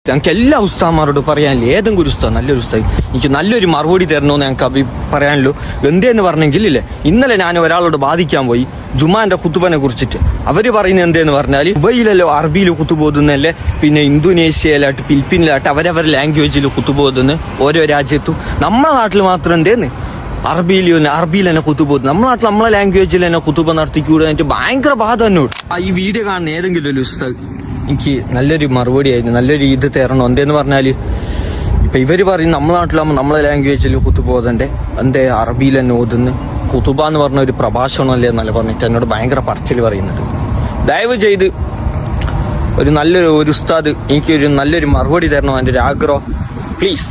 ഞങ്ങൾക്ക് എല്ലാ ഉസ്താദ്മാരോട് പറയാനില്ല, ഏതെങ്കിലും ഒരു ഉസ്താദ് നല്ലൊരു ഉസ്താദ് എനിക്ക് നല്ലൊരു മറുപടി തരണമെന്ന് ഞങ്ങൾക്ക് പറയാനുള്ളൂ. എന്തേന്ന് പറഞ്ഞെങ്കിൽ ഇല്ലേ, ഇന്നലെ ഞാൻ ഒരാളോട് ബാധിക്കാൻ പോയി ജുമാന്റെ ഖുതുബനെ കുറിച്ചിട്ട്. അവര് പറയുന്നത് എന്തേന്ന് പറഞ്ഞാൽ ദുബൈയിലല്ലോ അറബിയിൽ ഖുതുബ ഓതുന്നല്ലേ, പിന്നെ ഇന്തോനേഷ്യയിലായിട്ട് ഫിലിപ്പീനിലായിട്ട് അവരവരുടെ ലാംഗ്വേജിൽ ഖുതുബ ഓതുന്നു ഓരോ രാജ്യത്തും. നമ്മുടെ നാട്ടിൽ മാത്രം എന്തേന്ന് അറബിയിൽ തന്നെ ഖുതുബ ഓതുന്നു. നമ്മുടെ നാട്ടിൽ നമ്മളെ ലാംഗ്വേജിൽ തന്നെ ഖുതുബ നടത്തിക്കൂടെ എനിക്ക് ഭയങ്കര ബാധ എന്നോട്. ഈ വീഡിയോ കാണുന്ന ഏതെങ്കിലും ഒരു ഉസ്താദ് എനിക്ക് നല്ലൊരു മറുപടി ആയിരുന്നു, നല്ലൊരു ഇത് തരണം. എന്തേന്ന് പറഞ്ഞാല് ഇപ്പൊ ഇവര് പറയും നമ്മളെ നാട്ടിലാകുമ്പോൾ നമ്മളെ ലാംഗ്വേജിൽ ഖുതുബ ഓതണ്ടേ, എന്തേ അറബിയിൽ തന്നെ ഓതുന്നു. ഖുതുബ എന്ന് പറഞ്ഞ ഒരു പ്രഭാഷണമല്ലേ എന്നല്ല പറഞ്ഞിട്ട് എന്നോട് ഭയങ്കര പറച്ചിൽ പറയുന്നുണ്ട്. ദയവ് ചെയ്ത് ഒരു ഉസ്താദ് എനിക്കൊരു നല്ലൊരു മറുപടി തരണം, എൻ്റെ ഒരു ആഗ്രഹം, പ്ലീസ്.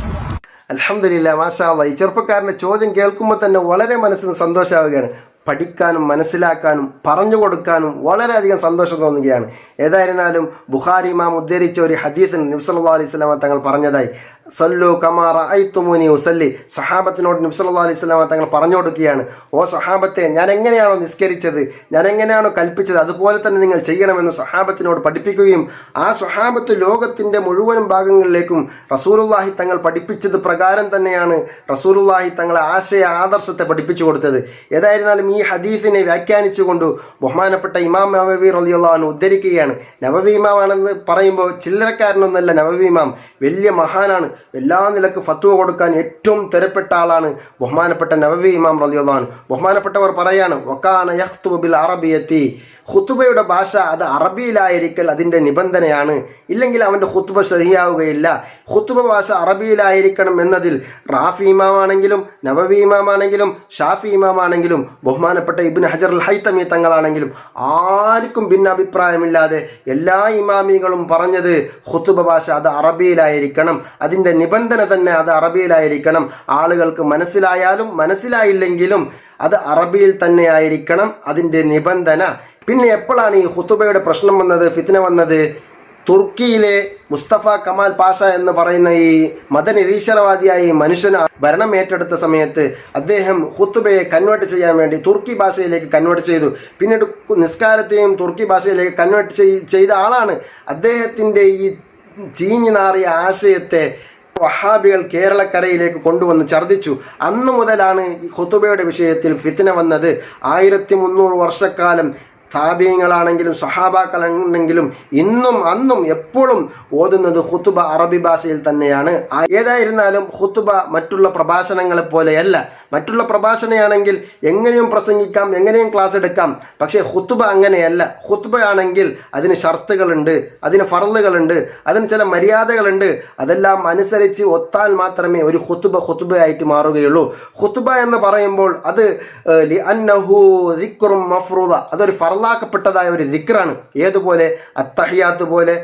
അൽഹംദുലില്ലാ, മാഷാ അല്ലാഹ്. ഈ ചെറുപ്പക്കാരൻ്റെ ചോദ്യം കേൾക്കുമ്പോൾ തന്നെ വളരെ മനസ്സിന് സന്തോഷമാവുകയാണ്. പഠിക്കാനും മനസ്സിലാക്കാനും പറഞ്ഞു കൊടുക്കാനും വളരെയധികം സന്തോഷം തോന്നുകയാണ്. ഏതായിരുന്നാലും ബുഖാരി ഇമാം ഉദ്ധരിച്ച ഒരു ഹദീസിൽ നബി സല്ലല്ലാഹു അലൈഹി വസല്ലം തങ്ങൾ പറഞ്ഞതായി, സല്ലു കമാ റഅയ്തുമൂനി ഉസല്ലി. സഹാബത്തിനോട് നബി സല്ലല്ലാഹു അലൈഹി വസല്ലം തങ്ങൾ പറഞ്ഞു കൊടുക്കുകയാണ്, ഓ സഹാബത്തെ, ഞാൻ എങ്ങനെയാണോ നിസ്കരിച്ചത്, ഞാൻ എങ്ങനെയാണോ കൽപ്പിച്ചത്, അതുപോലെ തന്നെ നിങ്ങൾ ചെയ്യണമെന്ന് സഹാബത്തിനോട് പഠിപ്പിക്കുകയും ആ സഹാബത്ത് ലോകത്തിൻ്റെ മുഴുവൻ ഭാഗങ്ങളിലേക്കും റസൂലുള്ളാഹി തങ്ങൾ പഠിപ്പിച്ചത് പ്രകാരം തന്നെയാണ് റസൂലുള്ളാഹി തങ്ങളെ ആശയ ആദർശത്തെ പഠിപ്പിച്ചു കൊടുത്തത്. ഏതായിരുന്നാലും ഈ ഹദീസിനെ വ്യാഖ്യാനിച്ചുകൊണ്ട് ബഹുമാനപ്പെട്ട ഇമാം നവവി റളിയല്ലാഹു അൻഹു ഉദ്ധരിക്കുകയാണ്. നവവി ഇമാമാണെന്ന് പറയുമ്പോൾ ചില്ലറക്കാരനൊന്നല്ല നവവി ഇമാം, വലിയ മഹാനാണ്. എല്ലാ നിലക്ക് ഫത്വ കൊടുക്കാൻ ഏറ്റവും തരപ്പെട്ട ആളാണ് ബഹുമാനപ്പെട്ട നവവി ഇമാം റളിയല്ലാഹു അൻഹു. ബഹുമാനപ്പെട്ടവർ പറയാണ്, വകാന യഖ്തുബു ബിൽ അറബിയത്തി. ഖുതുബയുടെ ഭാഷ അത് അറബിയിലായിരിക്കൽ അതിൻ്റെ നിബന്ധനയാണ്, ഇല്ലെങ്കിൽ അവൻ്റെ ഖുതുബ ശരിയാവുകയില്ല. ഖുതുബ ഭാഷ അറബിയിലായിരിക്കണം എന്നതിൽ റാഫി ഇമാമാണെങ്കിലും നവവി ഇമാമാണെങ്കിലും ഷാഫി ഇമാമാണെങ്കിലും ബഹുമാനപ്പെട്ട ഇബ്നു ഹജർ അൽ ഹൈതമി തങ്ങളാണെങ്കിലും ആർക്കും ഭിന്നാഭിപ്രായമില്ലാതെ എല്ലാ ഇമാമികളും പറഞ്ഞത് ഖുതുബ ഭാഷ അത് അറബിയിലായിരിക്കണം, അതിൻ്റെ നിബന്ധന തന്നെ അത് അറബിയിലായിരിക്കണം. ആളുകൾക്ക് മനസ്സിലായാലും മനസ്സിലായില്ലെങ്കിലും അത് അറബിയിൽ തന്നെ ആയിരിക്കണം അതിൻ്റെ നിബന്ധന. പിന്നെ എപ്പോഴാണ് ഈ ഖുതുബയുടെ പ്രശ്നം വന്നത്, ഫിത്ന വന്നത്? തുർക്കിയിലെ മുസ്തഫ കമാൽ പാഷ എന്ന് പറയുന്ന ഈ മതനിരീശ്വരവാദിയായ ഈ മനുഷ്യൻ ഭരണം ഏറ്റെടുത്ത സമയത്ത് അദ്ദേഹം ഖുതുബയെ കൺവേർട്ട് ചെയ്യാൻ വേണ്ടി തുർക്കി ഭാഷയിലേക്ക് കൺവേർട്ട് ചെയ്തു. പിന്നീട് നിസ്കാരത്തെയും തുർക്കി ഭാഷയിലേക്ക് കൺവേർട്ട് ചെയ്ത ആളാണ്. അദ്ദേഹത്തിൻ്റെ ഈ ചീഞ്ഞു നാറിയ ആശയത്തെ വഹാബികൾ കേരളക്കരയിലേക്ക് കൊണ്ടുവന്ന് ഛർദ്ദിച്ചു. അന്നു മുതലാണ് ഈ ഖുതുബയുടെ വിഷയത്തിൽ ഫിത്ന വന്നത്. 1300 വർഷക്കാലം താബിഈങ്ങളാണെങ്കിലും സഹാബാക്കളാണെങ്കിലും ഇന്നും അന്നും എപ്പോഴും ഓതുന്നത് ഖുതുബ അറബി ഭാഷയിൽ തന്നെയാണ്. ഏതായിരുന്നാലും ഖുതുബ മറ്റുള്ള പ്രഭാഷണങ്ങളെ പോലെയല്ല. മറ്റുള്ള പ്രഭാഷണയാണെങ്കിൽ എങ്ങനെയും പ്രസംഗിക്കാം, എങ്ങനെയും ക്ലാസ് എടുക്കാം. പക്ഷേ ഖുതുബ അങ്ങനെയല്ല. ഖുതുബ ആണെങ്കിൽ അതിന് ഷർത്തുകളുണ്ട്, അതിന് ഫർളുകളുണ്ട്, അതിന് ചില മര്യാദകളുണ്ട്. അതെല്ലാം അനുസരിച്ച് ഒത്താൽ മാത്രമേ ഒരു ഖുതുബയായിട്ട് മാറുകയുള്ളൂ. ഖുതുബ എന്ന് പറയുമ്പോൾ അത് ലിഅന്നഹു ദിക്റും മഫ്റൂദ, അതൊരു ഫർളാക്കപ്പെട്ടതായ ഒരു ദിക്റാണ്. ഏതുപോലെ? അത്തഹിയാത്ത് പോലെ,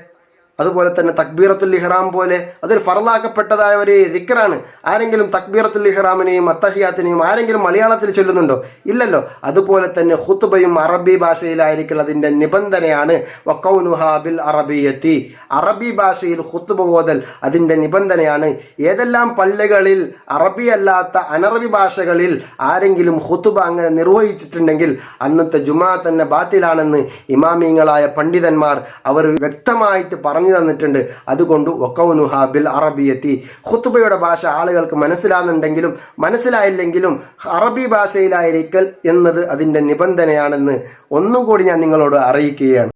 അതുപോലെ തന്നെ തക്ബീറത്തുൽ ഇഹ്റാം പോലെ അതൊരു ഫർളാക്കപ്പെട്ടതായ ഒരു ദിക്റാണ്. ആരെങ്കിലും തക്ബീറത്തുൽ ഇഹ്റാമിനെയും അത്തഹിയാത്തിനെയും ആരെങ്കിലും മലയാളത്തിൽ ചൊല്ലുന്നുണ്ടോ? ഇല്ലല്ലോ. അതുപോലെ തന്നെ ഖുതുബയും അറബി ഭാഷയിലായിരിക്കും അതിൻ്റെ നിബന്ധനയാണ്. വഖൗനുഹാ ബിൽ അറബിയത്തി, അറബി ഭാഷയിൽ ഖുതുബ ഓതൽ അതിൻ്റെ നിബന്ധനയാണ്. ഏതെല്ലാം പള്ളികളിൽ അറബി അല്ലാത്ത അനറബി ഭാഷകളിൽ ആരെങ്കിലും ഖുതുബ അങ്ങനെ നിർവഹിച്ചിട്ടുണ്ടെങ്കിൽ അന്നത്തെ ജുമാ തന്നെ ബാത്തിലാണെന്ന് ഇമാമിങ്ങളായ പണ്ഡിതന്മാർ അവർ വ്യക്തമായിട്ട് പറഞ്ഞു തന്നിട്ടുണ്ട്. അതുകൊണ്ട് വഖൗനുഹാ ബിൽ അറബിയത്തി, ഖുതുബയുടെ ഭാഷ ആളുകൾക്ക് മനസ്സിലാകുന്നുണ്ടെങ്കിലും മനസ്സിലായില്ലെങ്കിലും അറബി ഭാഷയിലായിരിക്കൽ എന്നത് അതിൻ്റെ നിബന്ധനയാണെന്ന് ഒന്നും കൂടി ഞാൻ നിങ്ങളോട് അറിയിക്കുകയാണ്.